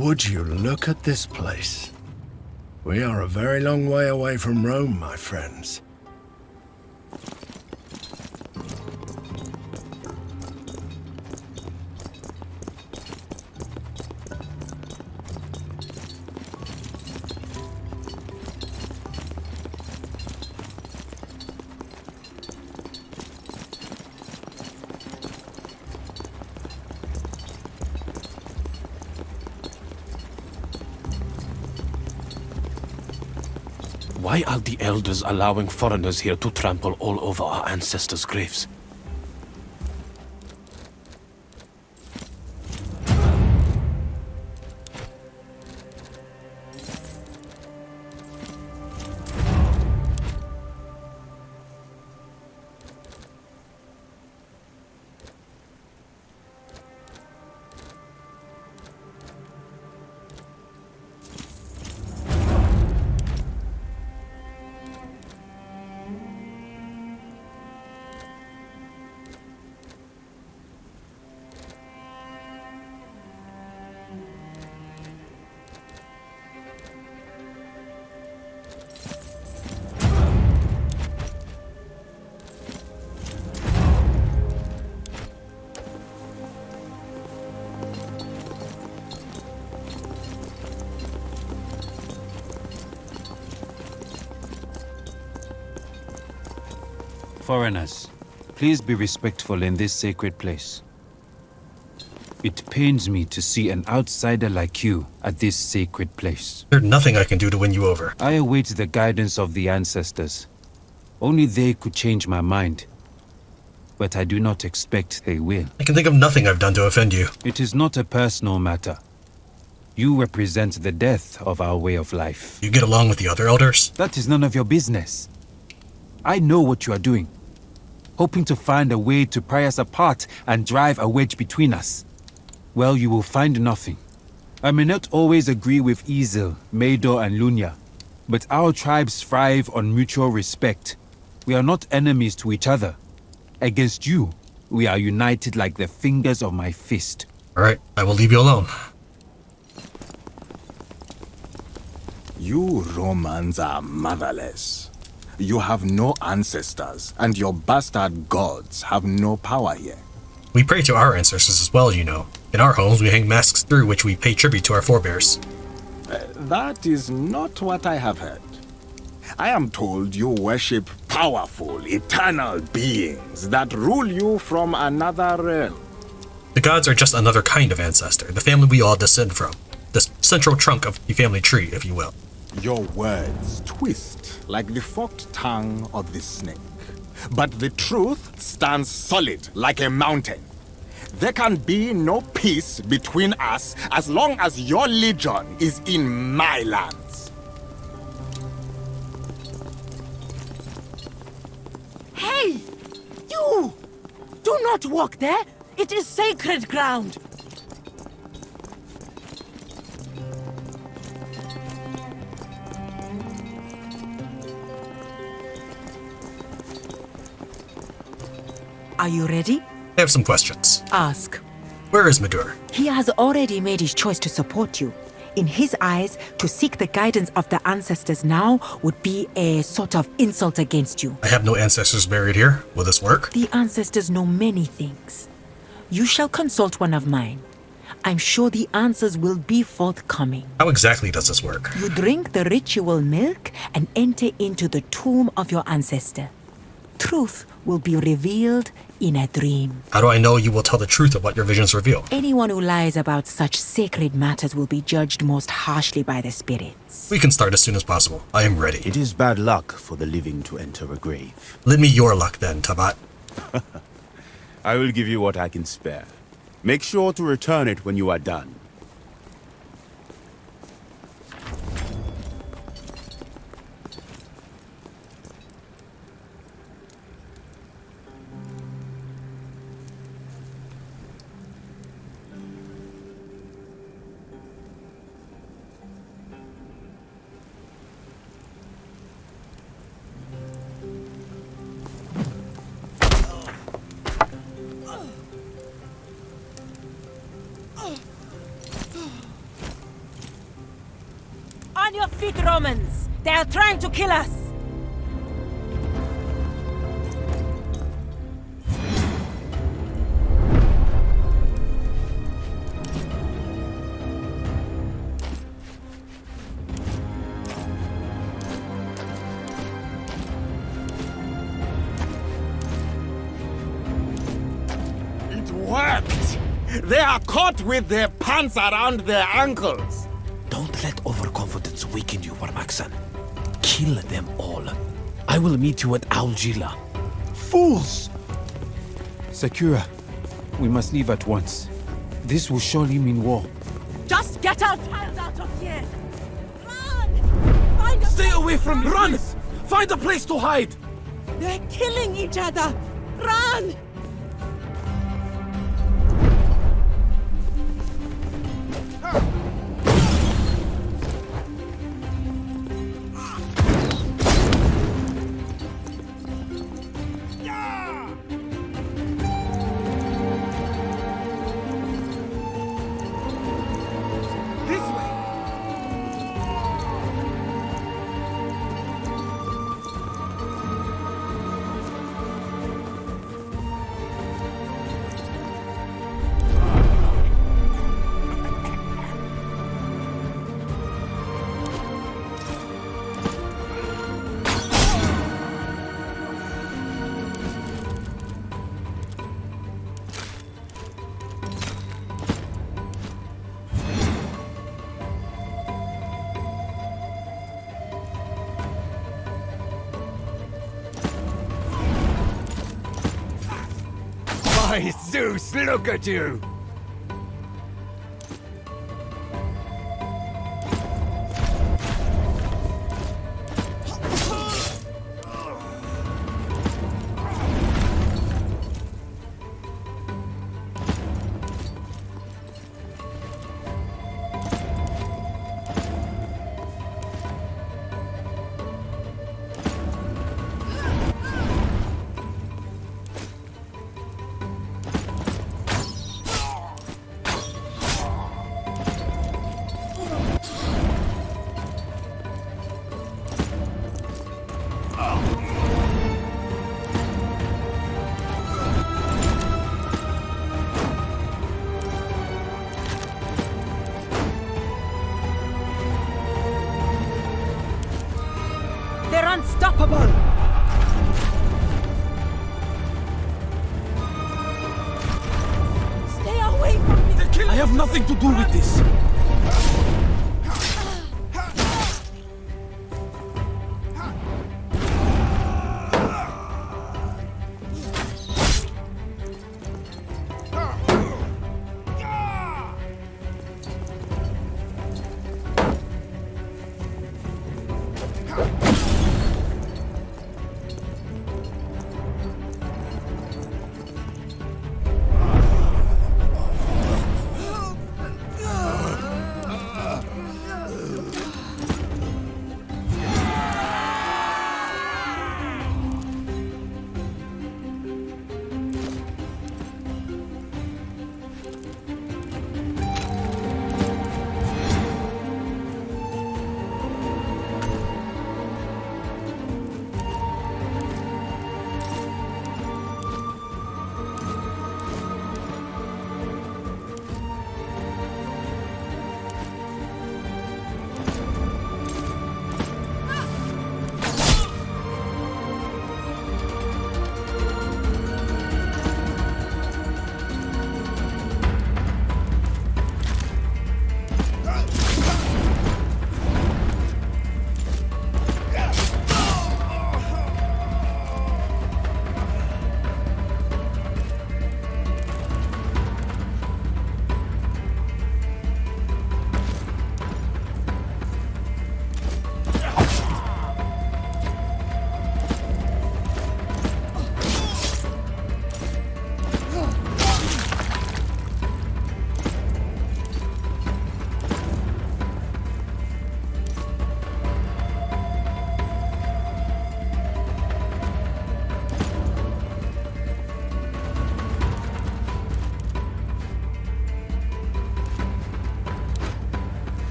Would you look at this place? We are a very long way away from Rome, my friends. Why are the elders allowing foreigners here to trample all over our ancestors' graves? Foreigners, please be respectful in this sacred place. It pains me to see an outsider like you at this sacred place. There's nothing I can do to win you over. I await the guidance of the ancestors. Only they could change my mind. But I do not expect they will. I can think of nothing I've done to offend you. It is not a personal matter. You represent the death of our way of life. You get along with the other elders? That is none of your business. I know what you are doing. Hoping to find a way to pry us apart and drive a wedge between us. Well, you will find nothing. I may not always agree with Isil, Maedor, and Lunya, but our tribes thrive on mutual respect. We are not enemies to each other. Against you, we are united like the fingers of my fist. Alright, I will leave you alone. You Romans are motherless. You have no ancestors, and your bastard gods have no power here. We pray to our ancestors as well, you know. In our homes, we hang masks through which we pay tribute to our forebears. That is not what I have heard. I am told you worship powerful, eternal beings that rule you from another realm. The gods are just another kind of ancestor, the family we all descend from. The central trunk of the family tree, if you will. Your words twist like the forked tongue of the snake. But the truth stands solid like a mountain. There can be no peace between us as long as your legion is in my lands. Hey! You! Do not walk there! It is sacred ground! Are you ready? I have some questions. Ask. Where is Madur? He has already made his choice to support you. In his eyes, to seek the guidance of the ancestors now would be a sort of insult against you. I have no ancestors buried here. Will this work? The ancestors know many things. You shall consult one of mine. I'm sure the answers will be forthcoming. How exactly does this work? You drink the ritual milk and enter into the tomb of your ancestor. Truth will be revealed in a dream. How do I know you will tell the truth of what your visions reveal? Anyone who lies about such sacred matters will be judged most harshly by the spirits. We can start as soon as possible. I am ready. It is bad luck for the living to enter a grave. Lend me your luck then, Tabat. I will give you what I can spare. Make sure to return it when you are done. On your feet, Romans! They are trying to kill us! It worked! They are caught with their pants around their ankles. Don't let overconfidence weaken you, Warmaksan. Kill them all. I will meet you at Aljila. Fools! Sakura, we must leave at once. This will surely mean war. Just get our child out of here! Run! Find a Stay place away to from me! hide. Run! Find a place to hide! They're killing each other! Run! This way! By Zeus, look at you! They're unstoppable! Stay away from me! I have nothing to do with this.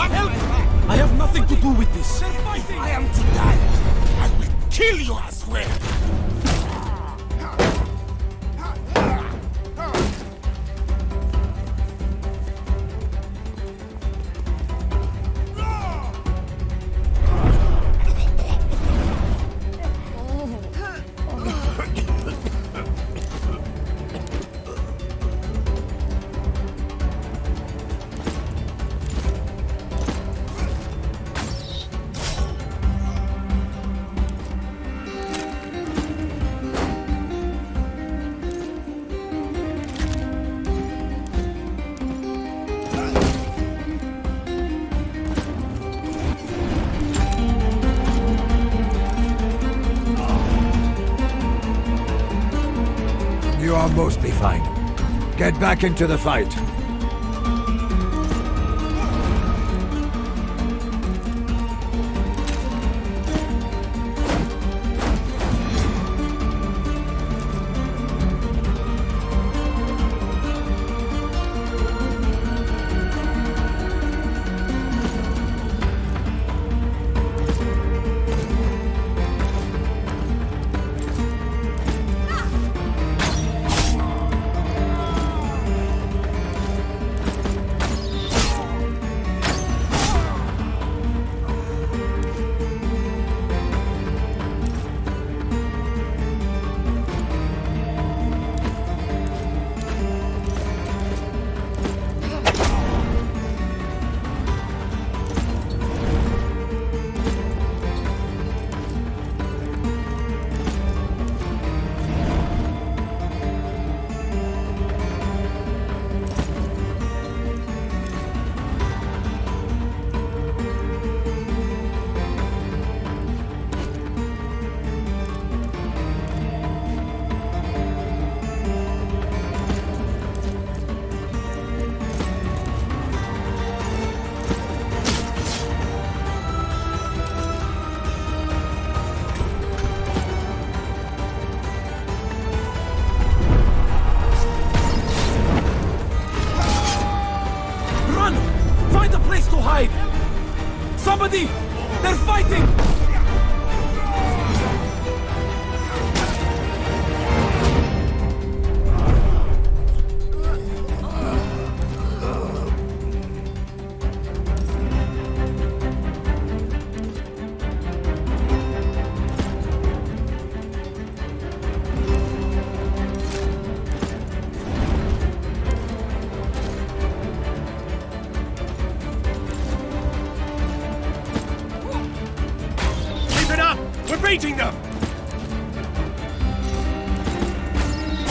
Help! I have nothing to do with this. If I am to die, I will kill you, I swear! You are mostly fine. Get back into the fight. Somebody! They're fighting! Beating them!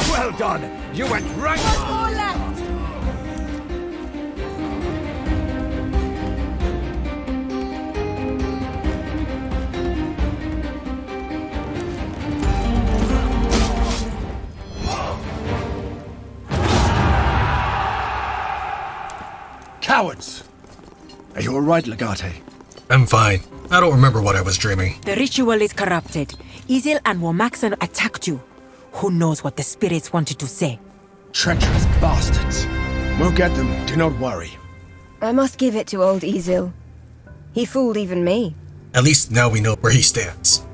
Well done! You went right... More left! Cowards! Are you alright, Legate? I'm fine. I don't remember what I was dreaming. The ritual is corrupted. Isil and Womaxan attacked you. Who knows what the spirits wanted to say? Treacherous bastards. We'll get them, do not worry. I must give it to old Isil. He fooled even me. At least now we know where he stands.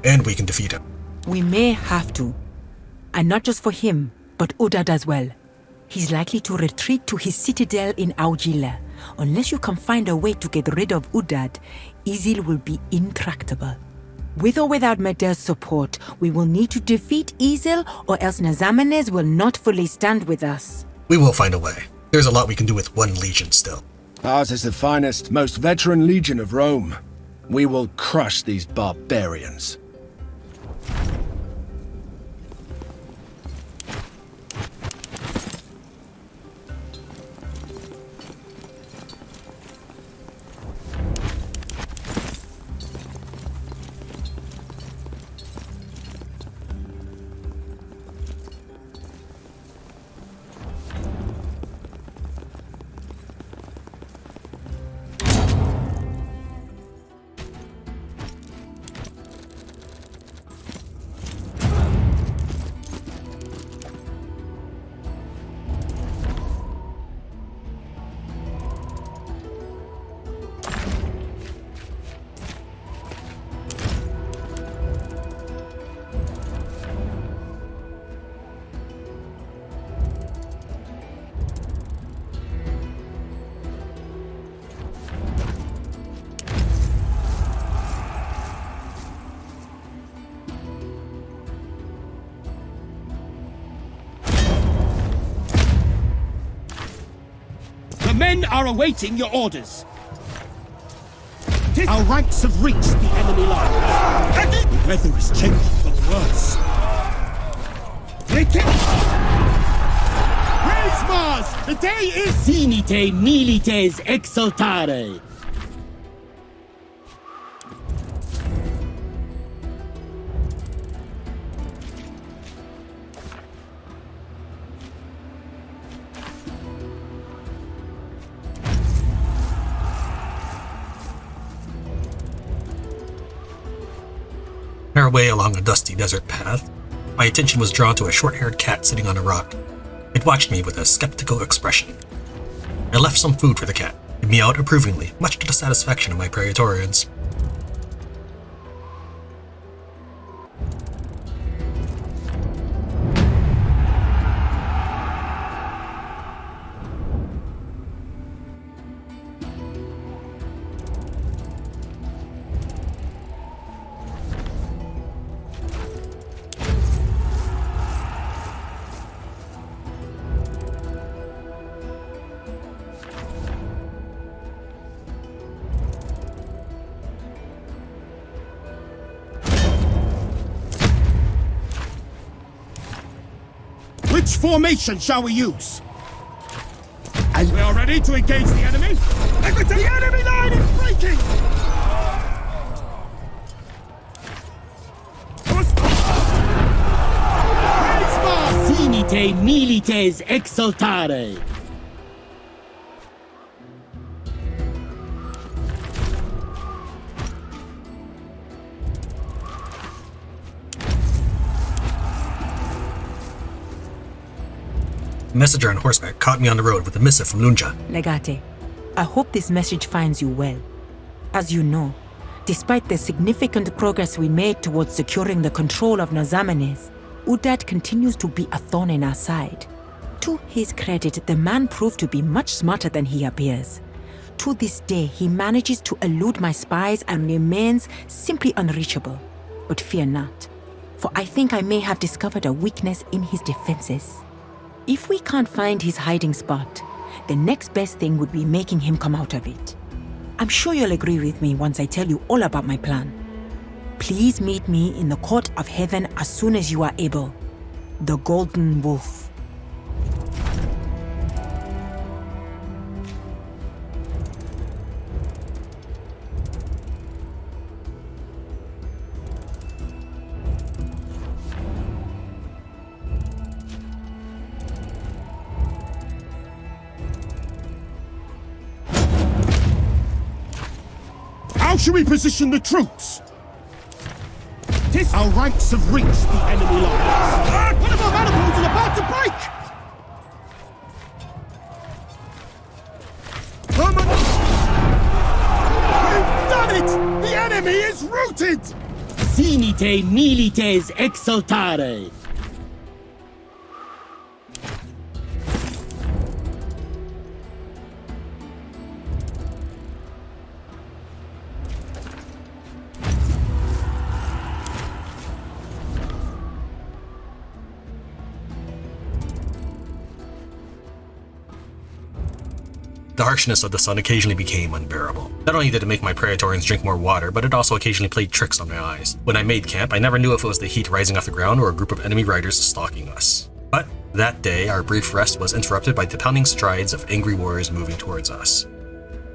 And we can defeat him. We may have to. And not just for him, but Udad as well. He's likely to retreat to his citadel in Augila. Unless you can find a way to get rid of Udad, Isil will be intractable. With or without Medel's support, we will need to defeat Isil, or else Nazamenes will not fully stand with us. We will find a way. There's a lot we can do with one legion still. Ours is the finest, most veteran legion of Rome. We will crush these barbarians. men are awaiting your orders. Our ranks have reached the enemy lines. The weather is changing for the worse. Praise Mars! The day is Sinite milites exultare. Our way along a dusty desert path, my attention was drawn to a short-haired cat sitting on a rock. It watched me with a skeptical expression. I left some food for the cat. It meowed approvingly, much to the satisfaction of my Praetorians. Which formation shall we use? We are ready to engage the enemy. The enemy line is breaking! Sinite milites exultare. A messenger on horseback caught me on the road with a missive from Lunja. Legate, I hope this message finds you well. As you know, despite the significant progress we made towards securing the control of Nazamenes, Udad continues to be a thorn in our side. To his credit, the man proved to be much smarter than he appears. To this day, he manages to elude my spies and remains simply unreachable. But fear not, for I think I may have discovered a weakness in his defenses. If we can't find his hiding spot, the next best thing would be making him come out of it. I'm sure you'll agree with me once I tell you all about my plan. Please meet me in the court of heaven as soon as you are able. The Golden Wolf. How should we position the troops? Our ranks have reached the enemy lines. One of our maniples is about to break! We've done it! The enemy is routed! Sinite milites exultare. The harshness of the sun occasionally became unbearable. Not only did it make my Praetorians drink more water, but it also occasionally played tricks on my eyes. When I made camp, I never knew if it was the heat rising off the ground or a group of enemy riders stalking us. But that day, our brief rest was interrupted by the pounding strides of angry warriors moving towards us.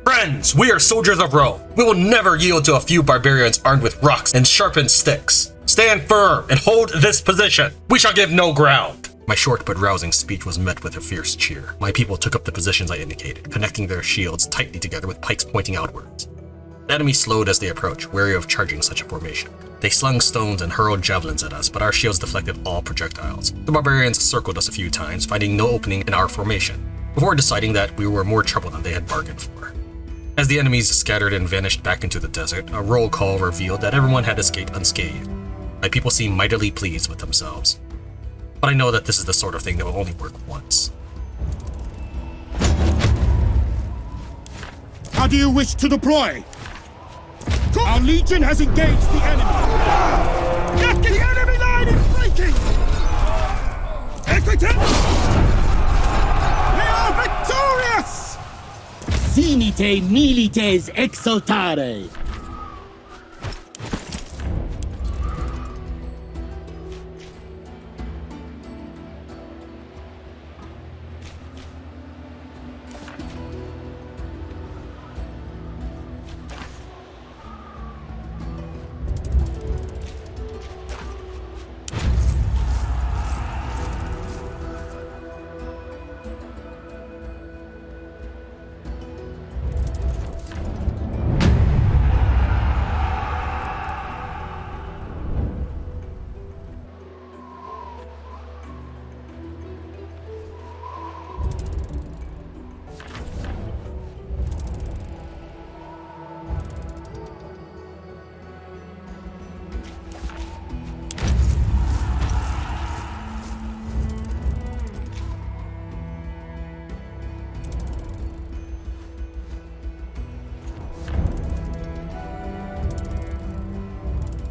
Friends, we are soldiers of Rome. We will never yield to a few barbarians armed with rocks and sharpened sticks. Stand firm and hold this position. We shall give no ground. My short but rousing speech was met with a fierce cheer. My people took up the positions I indicated, connecting their shields tightly together with pikes pointing outwards. The enemy slowed as they approached, wary of charging such a formation. They slung stones and hurled javelins at us, but our shields deflected all projectiles. The barbarians circled us a few times, finding no opening in our formation, before deciding that we were more trouble than they had bargained for. As the enemies scattered and vanished back into the desert, a roll call revealed that everyone had escaped unscathed. My people seemed mightily pleased with themselves. But I know that this is the sort of thing that will only work once. How do you wish to deploy? Our legion has engaged the enemy. The enemy line is breaking! Equity! We are victorious! Sinite milites exultare.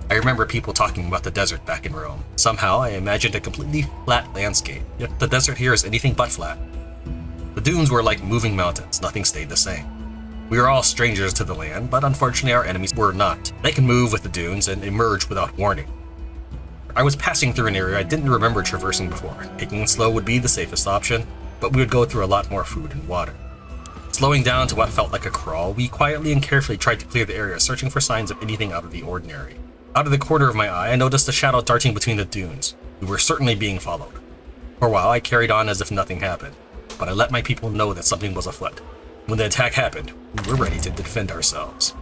I remember people talking about the desert back in Rome. Somehow, I imagined a completely flat landscape, yet the desert here is anything but flat. The dunes were like moving mountains, nothing stayed the same. We were all strangers to the land, but unfortunately our enemies were not. They can move with the dunes and emerge without warning. I was passing through an area I didn't remember traversing before. Taking it slow would be the safest option, but we would go through a lot more food and water. Slowing down to what felt like a crawl, we quietly and carefully tried to clear the area, searching for signs of anything out of the ordinary. Out of the corner of my eye, I noticed a shadow darting between the dunes. We were certainly being followed. For a while, I carried on as if nothing happened, but I let my people know that something was afoot. When the attack happened, we were ready to defend ourselves.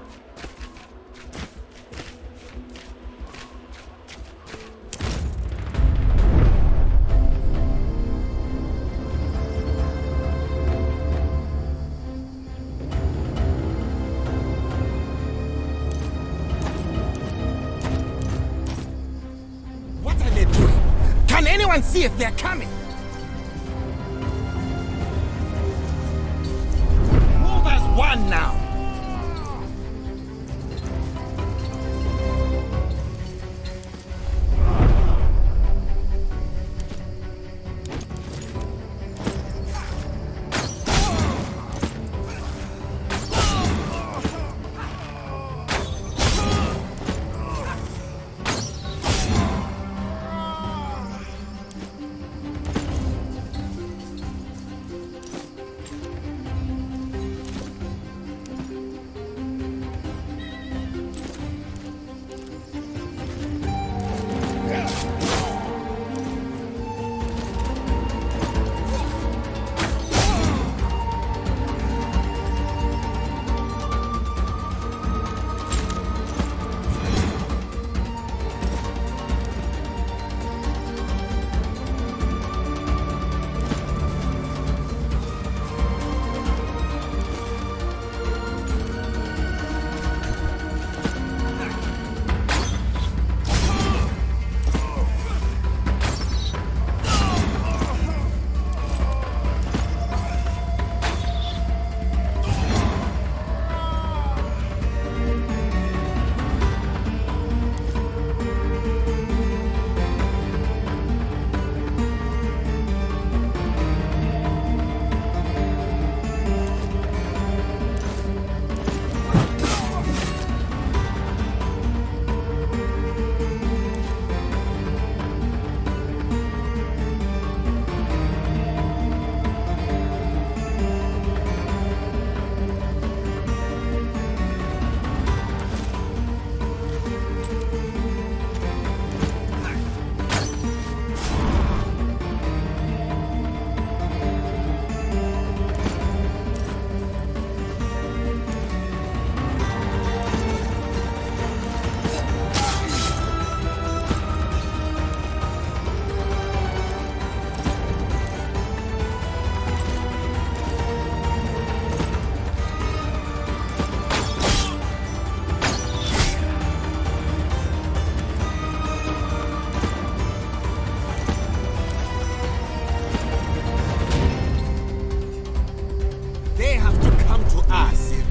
What are they doing? Can anyone see if they're coming? Move as one now.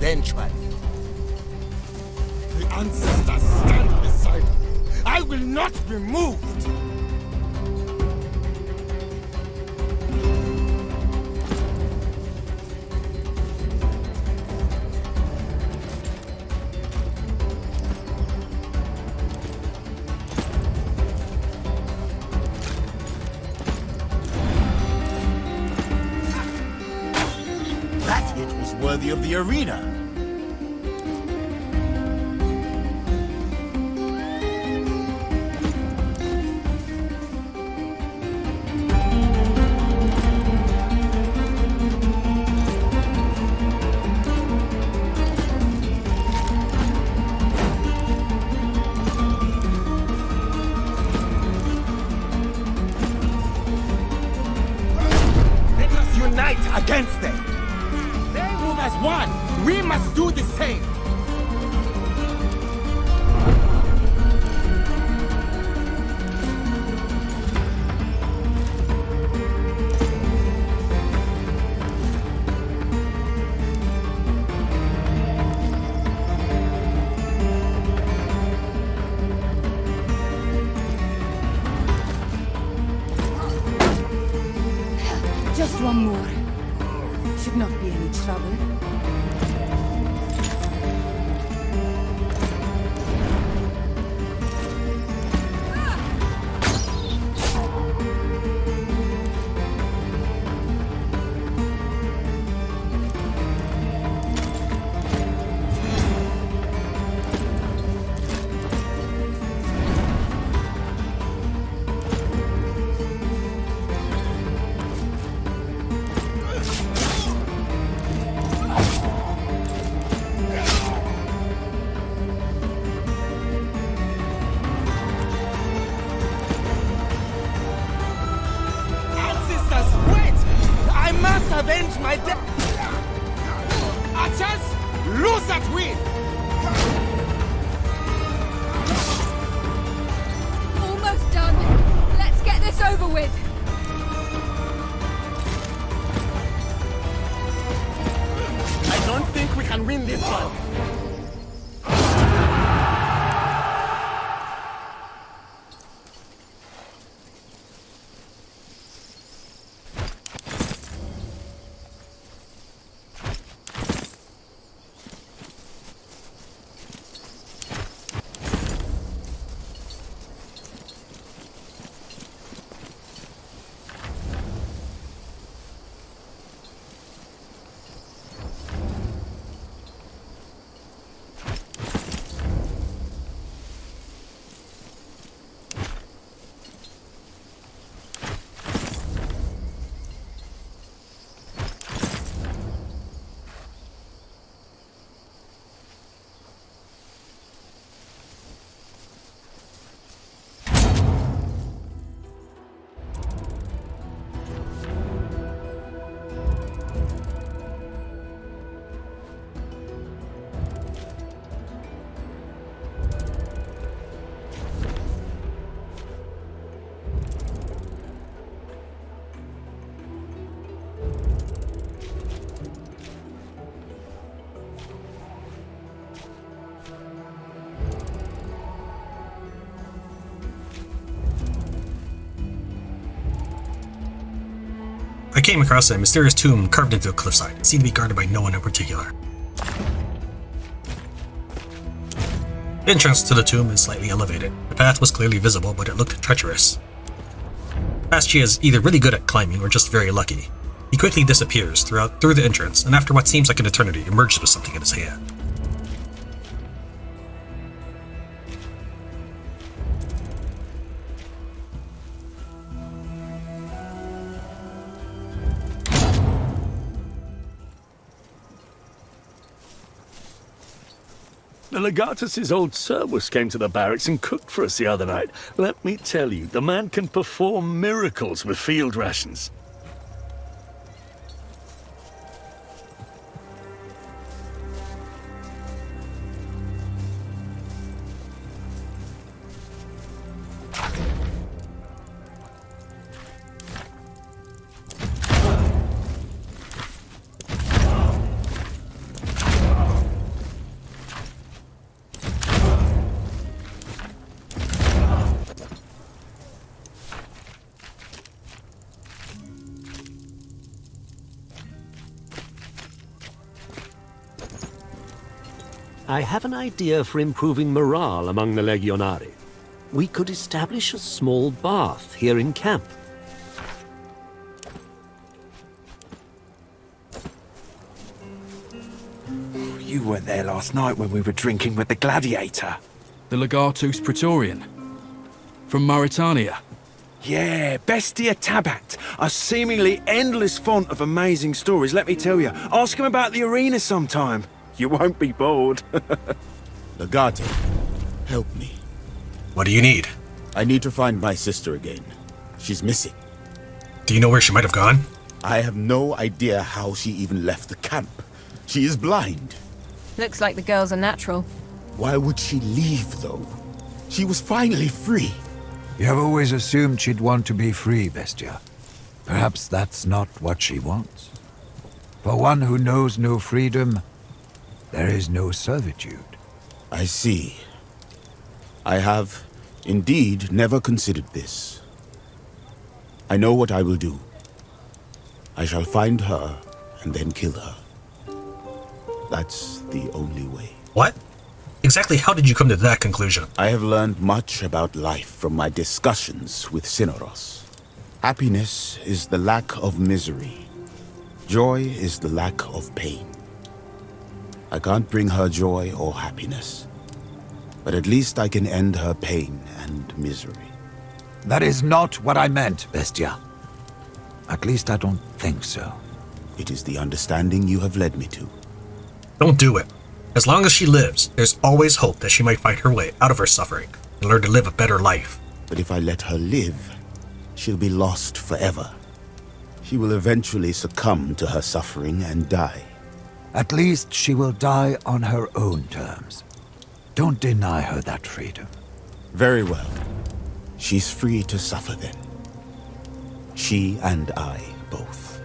Eventually. The ancestors stand beside me. I will not be moved. beauty of the arena. Let us unite against them. They move as one. We must do the same. Just one more. Should not be any trouble. Ancestors, wait! I must avenge my death! Archers, loose at will! Almost done. Let's get this over with. I don't think we can win this one. I came across a mysterious tomb carved into a cliffside. It seemed to be guarded by no one in particular. The entrance to the tomb is slightly elevated. The path was clearly visible, but it looked treacherous. Paschi is either really good at climbing or just very lucky. He quickly disappears through the entrance, and after what seems like an eternity, emerges with something in his hand. The Legatus's old servus came to the barracks and cooked for us the other night. Let me tell you, the man can perform miracles with field rations. I have an idea for improving morale among the Legionari. We could establish a small bath here in camp. weren't there last night when we were drinking with the gladiator. The Legatus Praetorian. From Mauritania. Yeah, Bestia Tabat. A seemingly endless font of amazing stories, let me tell you. Ask him about the arena sometime. You won't be bored. Legate, help me. What do you need? I need to find my sister again. She's missing. Do you know where she might have gone? I have no idea how she even left the camp. She is blind. Looks like the girl's a natural. Why would she leave, though? She was finally free. You have always assumed she'd want to be free, Bestia. Perhaps that's not what she wants. For one who knows no freedom, there is no servitude. I see. I have, indeed, never considered this. I know what I will do. I shall find her and then kill her. That's the only way. What? Exactly how did you come to that conclusion? I have learned much about life from my discussions with Cyneros. Happiness is the lack of misery. Joy is the lack of pain. I can't bring her joy or happiness, but at least I can end her pain and misery. That is not what I meant, Bestia. At least I don't think so. It is the understanding you have led me to. Don't do it. As long as she lives, there's always hope that she might find her way out of her suffering and learn to live a better life. But if I let her live, she'll be lost forever. She will eventually succumb to her suffering and die. At least she will die on her own terms. Don't deny her that freedom. Very well. She's free to suffer then. She and I both.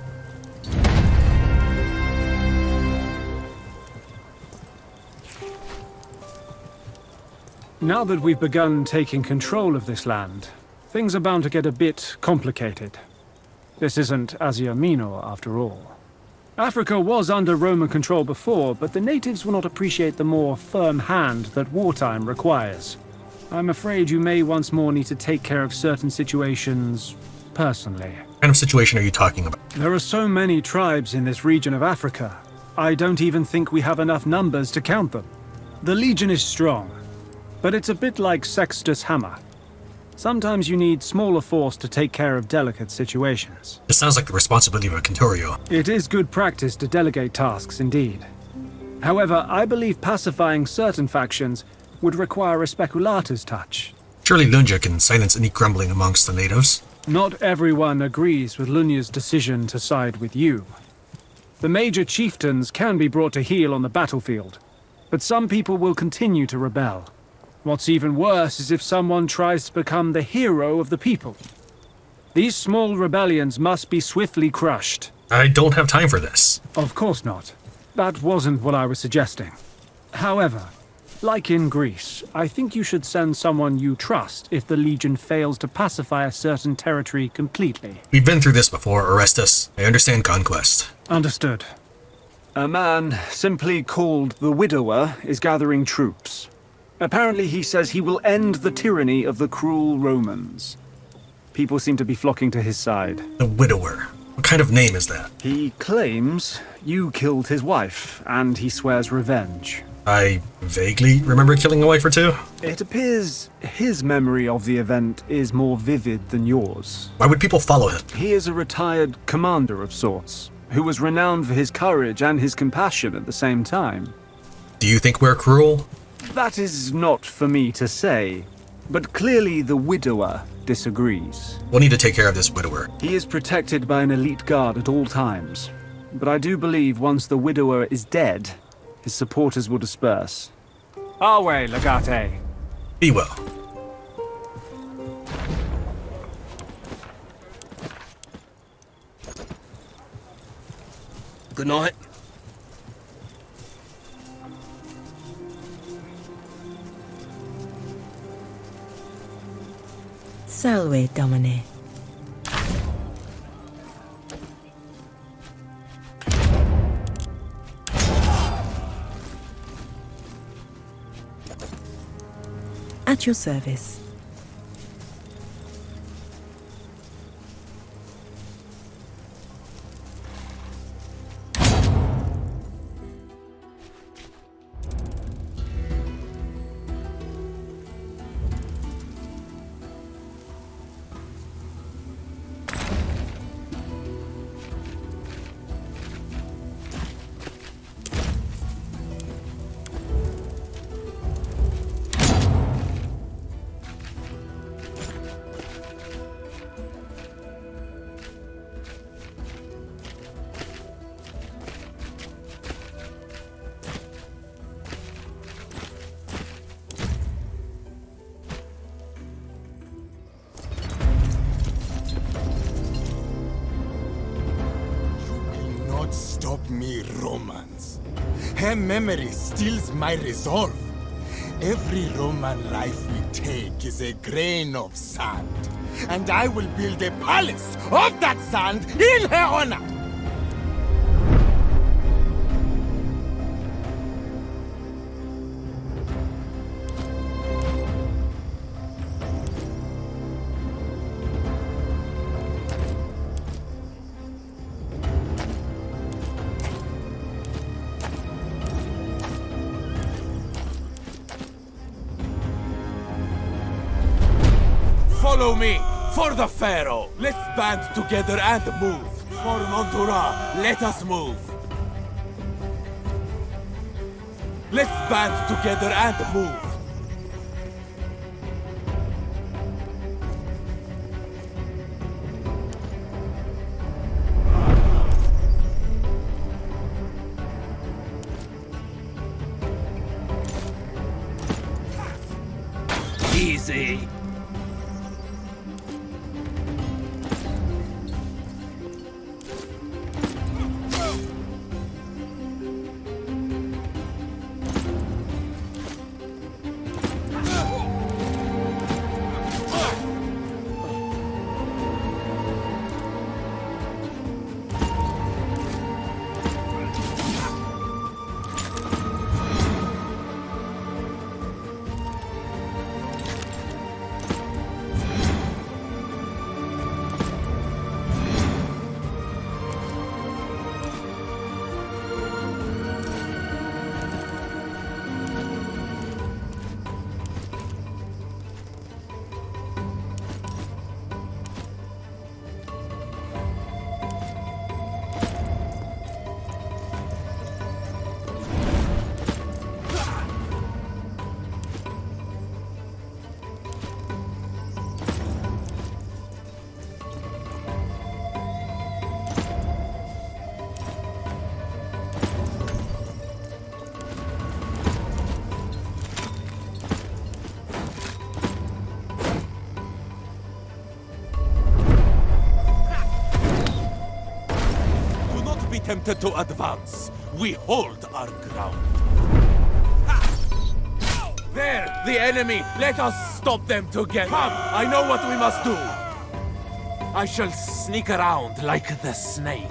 Now that we've begun taking control of this land, things are bound to get a bit complicated. This isn't Asia Minor, after all. Africa was under Roman control before, but the natives will not appreciate the more firm hand that wartime requires. I'm afraid you may once more need to take care of certain situations personally. What kind of situation are you talking about? There are so many tribes in this region of Africa. I don't even think we have enough numbers to count them. The Legion is strong, but it's a bit like Sextus' hammer. Sometimes you need smaller force to take care of delicate situations. This sounds like the responsibility of a Centurio. It is good practice to delegate tasks, indeed. However, I believe pacifying certain factions would require a speculator's touch. Surely Lunja can silence any grumbling amongst the natives. Not everyone agrees with Lunya's decision to side with you. The major chieftains can be brought to heel on the battlefield, but some people will continue to rebel. What's even worse is if someone tries to become the hero of the people. These small rebellions must be swiftly crushed. I don't have time for this. Of course not. That wasn't what I was suggesting. However, like in Greece, I think you should send someone you trust if the Legion fails to pacify a certain territory completely. We've been through this before, Orestes. I understand conquest. Understood. A man simply called the Widower is gathering troops. Apparently he says he will end the tyranny of the cruel Romans. People seem to be flocking to his side. The Widower. What kind of name is that? He claims you killed his wife, and he swears revenge. I vaguely remember killing a wife or two. It appears his memory of the event is more vivid than yours. Why would people follow him? He is a retired commander of sorts, who was renowned for his courage and his compassion at the same time. Do you think we're cruel? That is not for me to say, but clearly the Widower disagrees. We'll need to take care of this Widower. He is protected by an elite guard at all times, but I do believe once the Widower is dead, his supporters will disperse. Our way, Legate. Be well. Good night. Salve, Domine. At your service. Her memory steals my resolve. Every Roman life we take is a grain of sand. And I will build a palace of that sand in her honor! Follow me! For the Pharaoh! Let's band together and move! For Montura, let us move! Let's band together and move! Easy! Tempted to advance. We hold our ground. There, the enemy! Let us stop them together! Come, I know what we must do! I shall sneak around like the snake.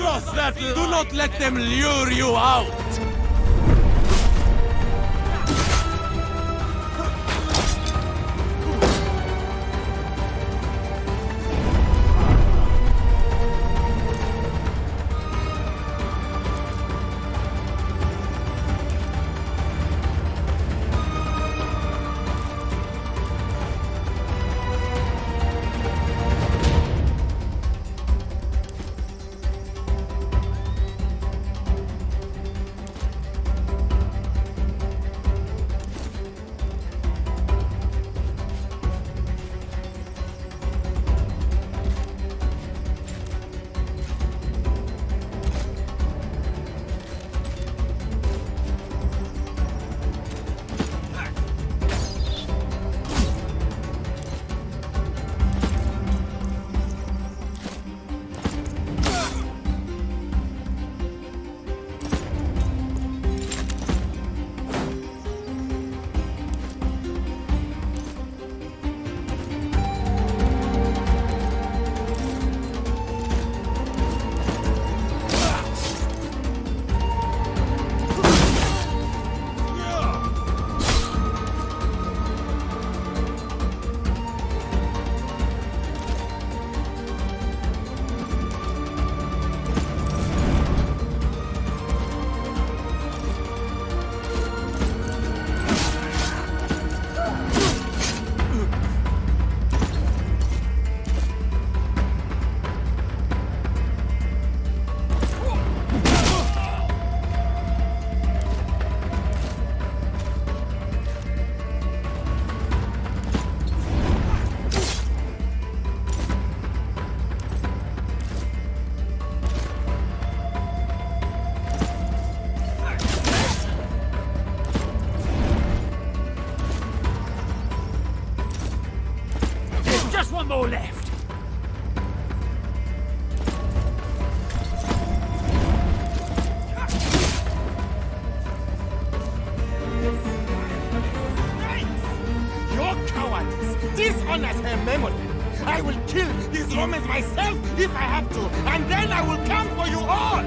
Cross that! Do not let them lure you out! One more left. Your cowardice dishonors her memory. I will kill these Romans myself if I have to, and then I will come for you all!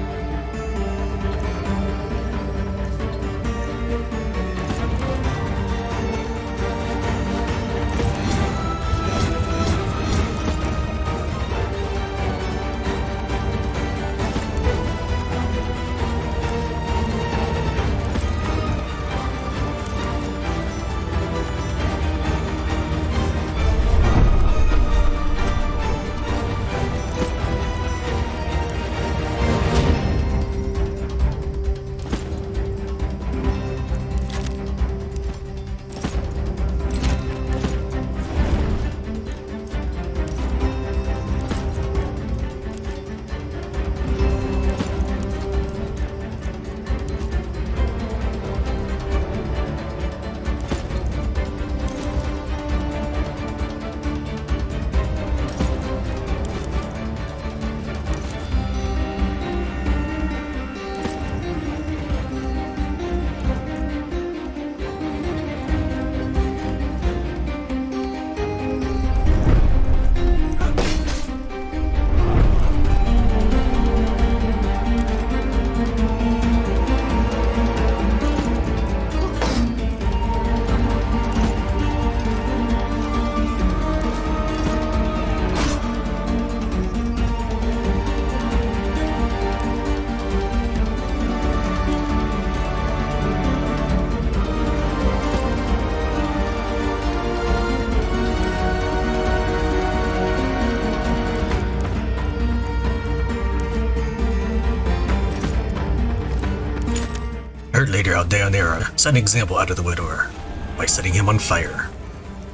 Later how Deianira set an example out of the widower by setting him on fire.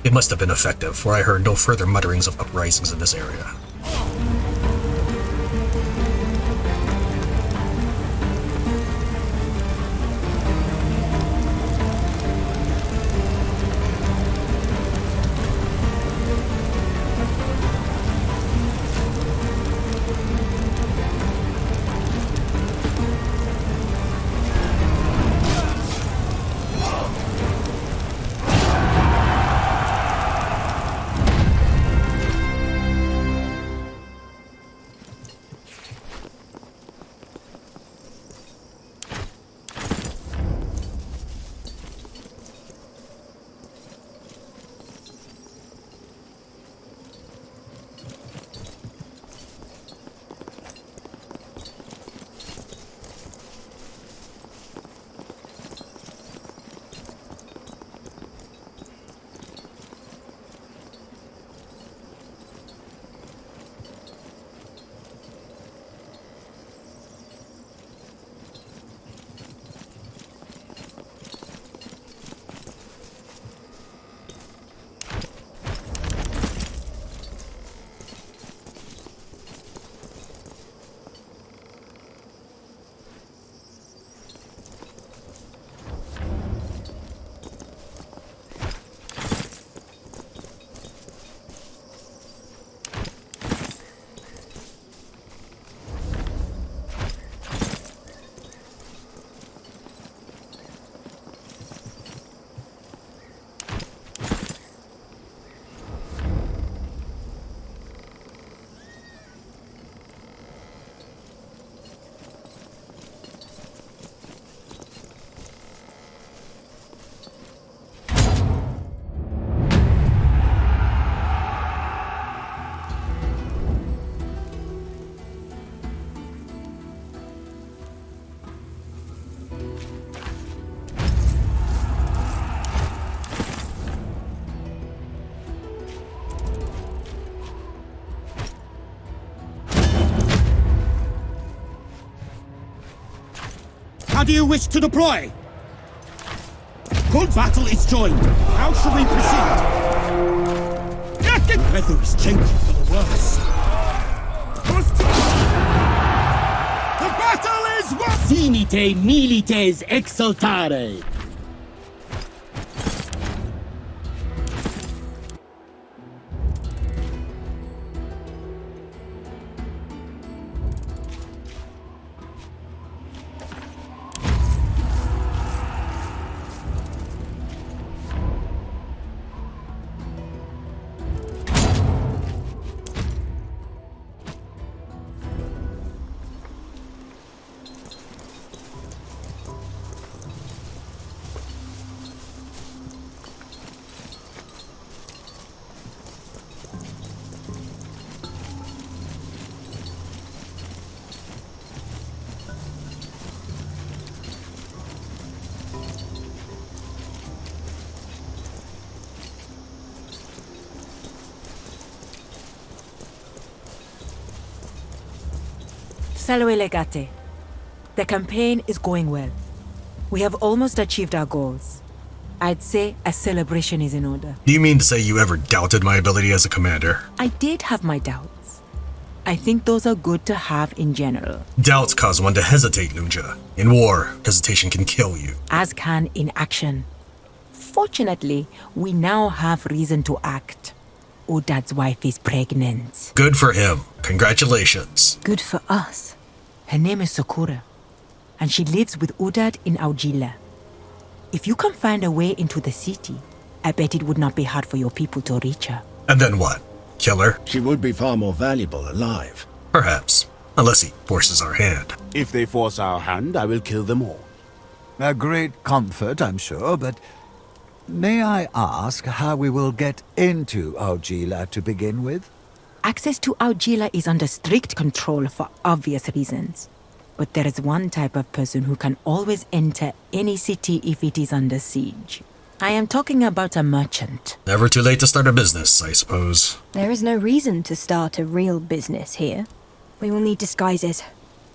It must have been effective, for I heard no further mutterings of uprisings in this area. How do you wish to deploy? Cold battle is joined. How shall we proceed? The weather is changing for the worse. The battle is won! Finite milites exultare! Salve legate. The campaign is going well. We have almost achieved our goals. I'd say a celebration is in order. Do you mean to say you ever doubted my ability as a commander? I did have my doubts. I think those are good to have in general. Doubts cause one to hesitate, Lunja. In war, hesitation can kill you. As can in action. Fortunately, we now have reason to act. Udad's wife is pregnant. Good for him. Congratulations. Good for us. Her name is Sakura, and she lives with Udad in Augila. If you can find a way into the city, I bet it would not be hard for your people to reach her. And then what? Kill her? She would be far more valuable alive. Perhaps. Unless he forces our hand. If they force our hand, I will kill them all. A great comfort, I'm sure, but may I ask how we will get into Augila to begin with? Access to Augila is under strict control for obvious reasons. But there is one type of person who can always enter any city if it is under siege. I am talking about a merchant. Never too late to start a business, I suppose. There is no reason to start a real business here. We will need disguises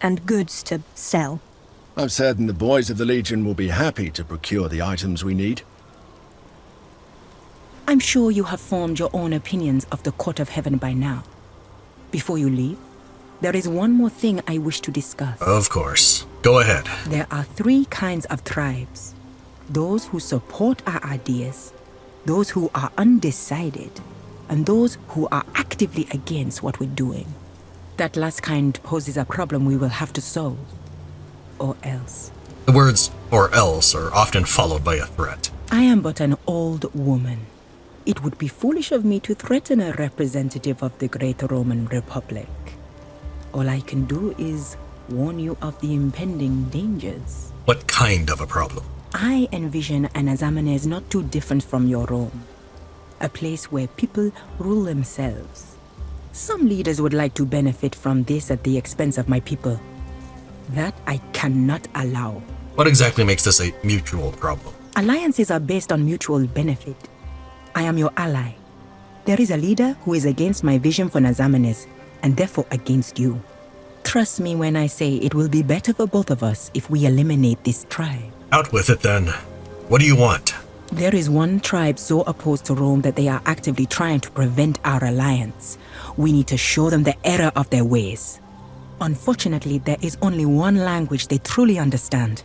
and goods to sell. I'm certain the boys of the Legion will be happy to procure the items we need. I'm sure you have formed your own opinions of the Court of Heaven by now. Before you leave, there is one more thing I wish to discuss. Of course. Go ahead. There are 3 kinds of tribes. Those who support our ideas, those who are undecided, and those who are actively against what we're doing. That last kind poses a problem we will have to solve. Or else. The words, or else, are often followed by a threat. I am but an old woman. It would be foolish of me to threaten a representative of the Great Roman Republic. All I can do is warn you of the impending dangers. What kind of a problem? I envision an Azamenes not too different from your Rome. A place where people rule themselves. Some leaders would like to benefit from this at the expense of my people. That I cannot allow. What exactly makes this a mutual problem? Alliances are based on mutual benefit. I am your ally. There is a leader who is against my vision for Nazamenes, and therefore against you. Trust me when I say it will be better for both of us if we eliminate this tribe. Out with it then. What do you want? There is one tribe so opposed to Rome that they are actively trying to prevent our alliance. We need to show them the error of their ways. Unfortunately, there is only one language they truly understand.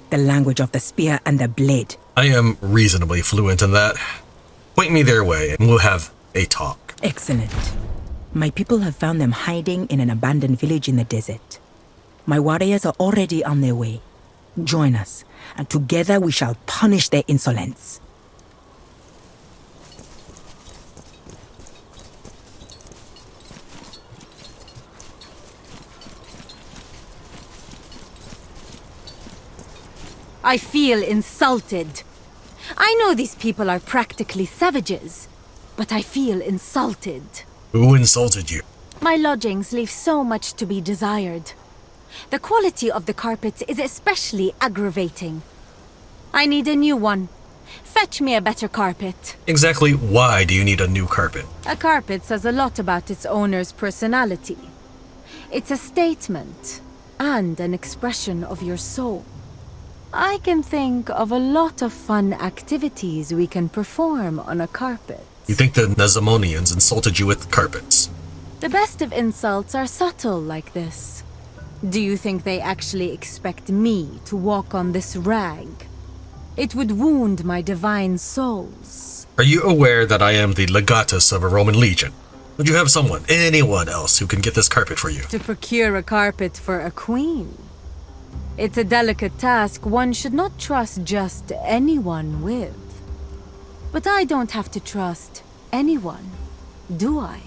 The language of the spear and the blade. I am reasonably fluent in that. Point me their way, and we'll have a talk. Excellent. My people have found them hiding in an abandoned village in the desert. My warriors are already on their way. Join us, and together we shall punish their insolence. I feel insulted. I know these people are practically savages, but I feel insulted. Who insulted you? My lodgings leave so much to be desired. The quality of the carpet is especially aggravating. I need a new one. Fetch me a better carpet. Exactly why do you need a new carpet? A carpet says a lot about its owner's personality. It's a statement and an expression of your soul. I can think of a lot of fun activities we can perform on a carpet. You think the Nezamonians insulted you with carpets? The best of insults are subtle like this. Do you think they actually expect me to walk on this rag? It would wound my divine souls. Are you aware that I am the legatus of a Roman legion? Would you have someone, anyone else, who can get this carpet for you? To procure a carpet for a queen? It's a delicate task one should not trust just anyone with. But I don't have to trust anyone, do I?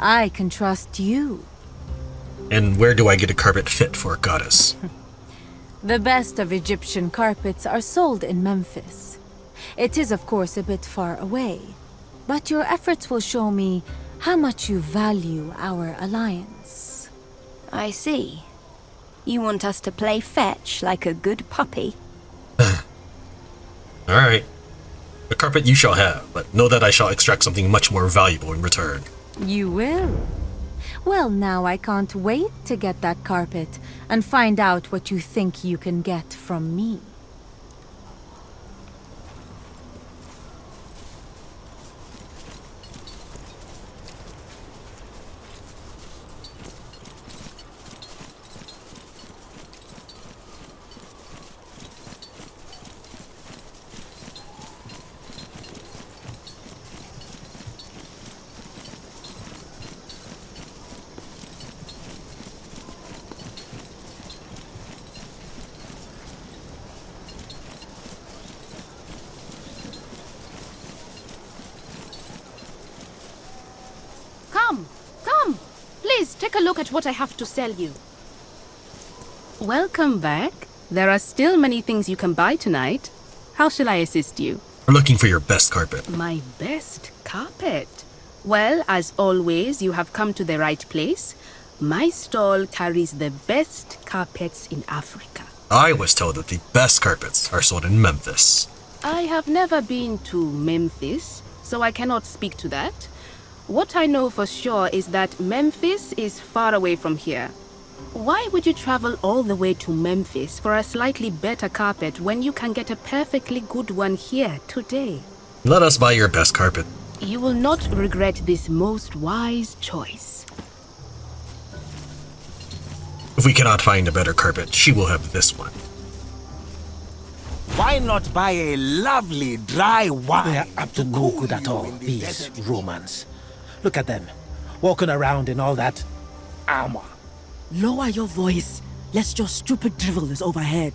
I can trust you. And where do I get a carpet fit for a goddess? The best of Egyptian carpets are sold in Memphis. It is, of course, a bit far away, but your efforts will show me how much you value our alliance. I see. You want us to play fetch like a good puppy? Alright. The carpet you shall have, but know that I shall extract something much more valuable in return. You will? Well, now I can't wait to get that carpet and find out what you think you can get from me. Take a look at what I have to sell you. Welcome back. There are still many things you can buy tonight. How shall I assist you? We're looking for your best carpet. My best carpet? Well, as always, you have come to the right place. My stall carries the best carpets in Africa. I was told that the best carpets are sold in Memphis. I have never been to Memphis, so I cannot speak to that. What I know for sure is that Memphis is far away from here. Why would you travel all the way to Memphis for a slightly better carpet when you can get a perfectly good one here today? Let us buy your best carpet. You will not regret this most wise choice. If we cannot find a better carpet, she will have this one. Why not buy a lovely dry wine? They are up to no good at all, these Romans. Look at them, walking around in all that armor. Lower your voice, lest your stupid drivel is overheard.